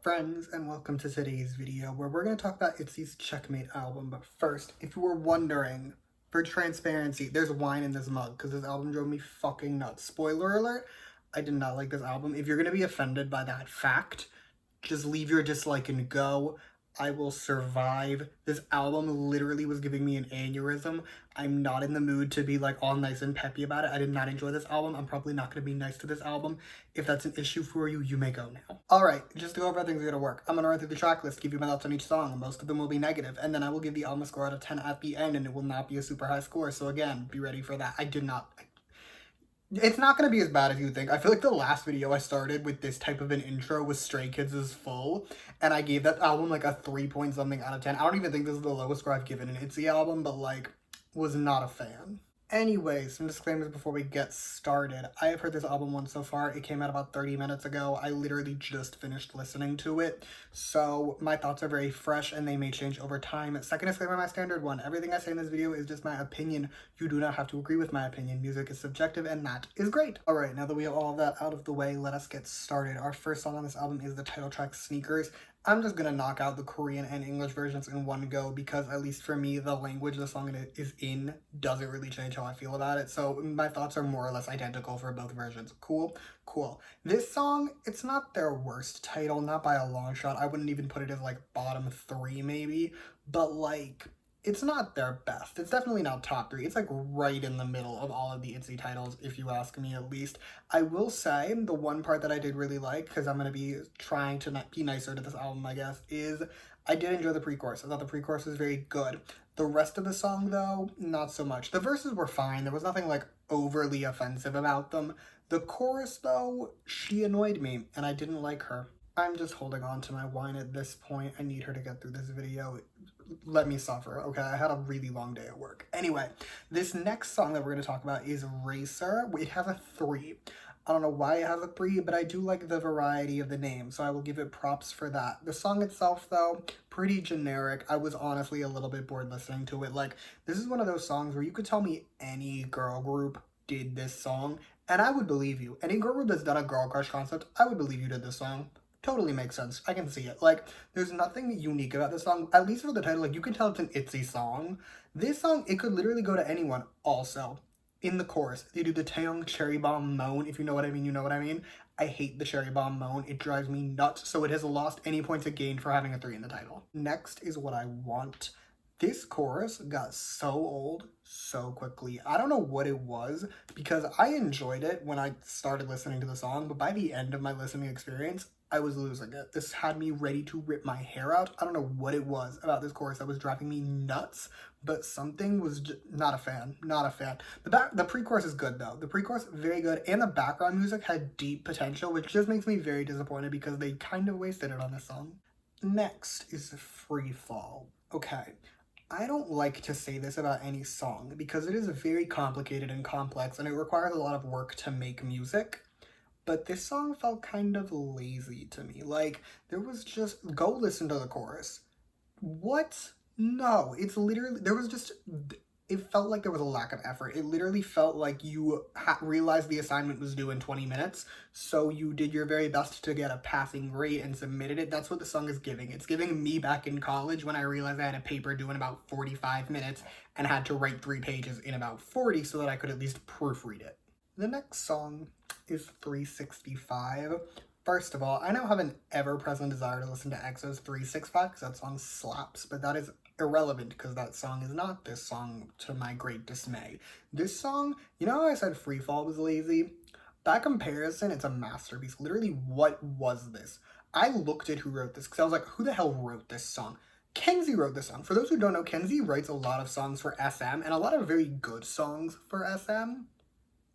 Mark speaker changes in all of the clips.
Speaker 1: friends, and welcome to today's video where we're going to talk about ITZY's Checkmate album. But first, if you were wondering, for transparency, there's wine in this mug because this album drove me fucking nuts. Spoiler alert, I did not like this album. If you're going to be offended by that fact, just leave your dislike and go. I will survive. This album literally was giving me an aneurysm. I'm not in the mood to be like all nice and peppy about it. I did not enjoy this album. I'm probably not going to be nice to this album. If that's an issue for you, you may go now. Alright, just to go over how things are going to work. I'm going to run through the track list, give you my thoughts on each song. Most of them will be negative, and then I will give the album a score out of 10 at the end, and it will not be a super high score. So again, be ready for that. It's not going to be as bad as you think. I feel like the last video I started with this type of an intro was Stray Kids is Full, and I gave that album like a 3 point something out of 10. I don't even think this is the lowest score I've given an ITZY album, but like, was not a fan. Anyways, some disclaimers before we get started. I have heard this album once so far. It came out about 30 minutes ago. I literally just finished listening to it. So my thoughts are very fresh and they may change over time. Second disclaimer, my standard one. Everything I say in this video is just my opinion. You do not have to agree with my opinion. Music is subjective and that is great. Alright, now that we have all of that out of the way, let us get started. Our first song on this album is the title track, Sneakers. I'm just gonna knock out the Korean and English versions in one go because, at least for me, the language the song is in doesn't really change how I feel about it. So my thoughts are more or less identical for both versions. Cool? Cool. This song, it's not their worst title, not by a long shot. I wouldn't even put it as like bottom 3 maybe, but like, it's not their best. It's definitely not top 3. It's like right in the middle of all of the ITZY titles, if you ask me at least. I will say the one part that I did really like, because I'm going to be trying to be nicer to this album, I guess, is I did enjoy the pre-chorus. I thought the pre-chorus was very good. The rest of the song, though, not so much. The verses were fine. There was nothing like overly offensive about them. The chorus, though, she annoyed me, and I didn't like her. I'm just holding on to my wine at this point. I need her to get through this video. Let me suffer, okay? I had a really long day at work. Anyway, this next song that we're going to talk about is Racer. It has a 3. I don't know why it has a 3, but I do like the variety of the name, so I will give it props for that. The song itself, though, pretty generic. I was honestly a little bit bored listening to it. Like, this is one of those songs where you could tell me any girl group did this song, and I would believe you. Any girl group that's done a girl crush concept, I would believe you did this song. Totally makes sense. I can see it. Like, there's nothing unique about this song, at least for the title. Like, you can tell it's an ITZY song. This song, it could literally go to anyone. Also, in the chorus, they do the Taeyong cherry bomb moan. If you know what I mean, you know what I mean. I hate the cherry bomb moan. It drives me nuts, so it has lost any points it gained for having a 3 in the title. Next is What I Want. This chorus got so old so quickly. I don't know what it was, because I enjoyed it when I started listening to the song, but by the end of my listening experience, I was losing it. This had me ready to rip my hair out. I don't know what it was about this chorus that was driving me nuts, but something was just not a fan. Not a fan. The pre-chorus is good though. The pre-chorus, very good, and the background music had deep potential, which just makes me very disappointed because they kind of wasted it on this song. Next is Free Fall. Okay. I don't like to say this about any song because it is very complicated and complex and it requires a lot of work to make music. But this song felt kind of lazy to me. Like, there was just, go listen to the chorus. What? No, it's literally, there was just, it felt like there was a lack of effort. It literally felt like you realized the assignment was due in 20 minutes, so you did your very best to get a passing grade and submitted it. That's what the song is giving. It's giving me back in college when I realized I had a paper due in about 45 minutes and had to write 3 pages in about 40 so that I could at least proofread it. The next song is 365. First of all, I now have an ever-present desire to listen to EXO's 365 because that song slaps, but that is irrelevant because that song is not this song, to my great dismay. This song, you know how I said Free Fall was lazy? By comparison, it's a masterpiece. Literally, what was this? I looked at who wrote this because I was like, who the hell wrote this song? Kenzie wrote this song. For those who don't know, Kenzie writes a lot of songs for SM and a lot of very good songs for SM.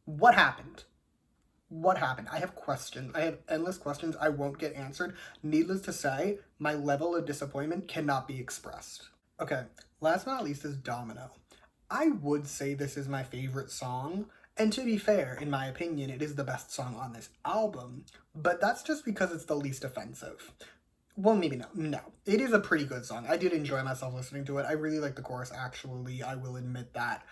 Speaker 1: What happened? What happened? I have questions. I have endless questions I won't get answered. Needless to say, my level of disappointment cannot be expressed. Okay, last but not least is Domino. I would say this is my favorite song, and to be fair, in my opinion, it is the best song on this album, but that's just because it's the least offensive. Well, maybe no. No. It is a pretty good song. I did enjoy myself listening to it. I really like the chorus, actually. I will admit that.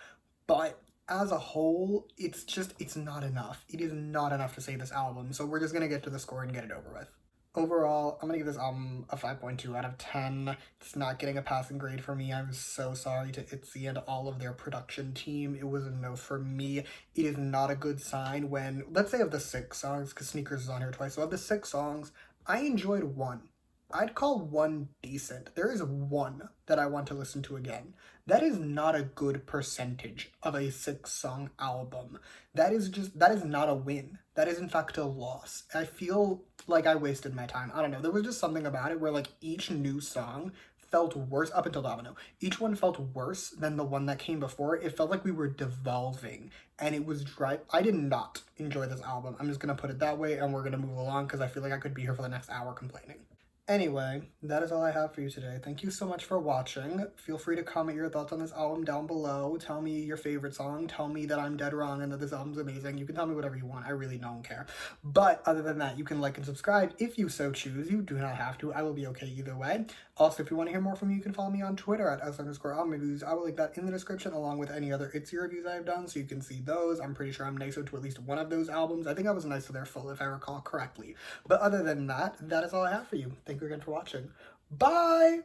Speaker 1: But as a whole, it's not enough. It is not enough to save this album, so we're just gonna get to the score and get it over with. Overall, I'm gonna give this album a 5.2 out of 10. It's not getting a passing grade for me. I'm so sorry to ITZY and all of their production team. It was a no for me. It is not a good sign when, let's say of the 6 songs, because Sneakers is on here twice, so of the 6 songs, I enjoyed 1. I'd call 1 decent. There is 1 that I want to listen to again. That is not a good percentage of a 6-song album. That is not a win. That is in fact a loss. I feel like I wasted my time. I don't know. There was just something about it where like each new song felt worse up until Domino. Each one felt worse than the one that came before. It felt like we were devolving and it was dry. I did not enjoy this album. I'm just gonna put it that way and we're gonna move along because I feel like I could be here for the next hour complaining. Anyway, that is all I have for you today. Thank you so much for watching. Feel free to comment your thoughts on this album down below. Tell me your favorite song. Tell me that I'm dead wrong and that this album's amazing. You can tell me whatever you want. I really don't care. But other than that, you can like and subscribe if you so choose. You do not have to. I will be okay either way. Also, if you want to hear more from me, you can follow me on Twitter at @s_albumreviews. I will link that in the description along with any other ITZY reviews I've done so you can see those. I'm pretty sure I'm nicer to at least one of those albums. I think I was nice to their full if I recall correctly. But other than that, that is all I have for you. Thank you again for watching. Bye!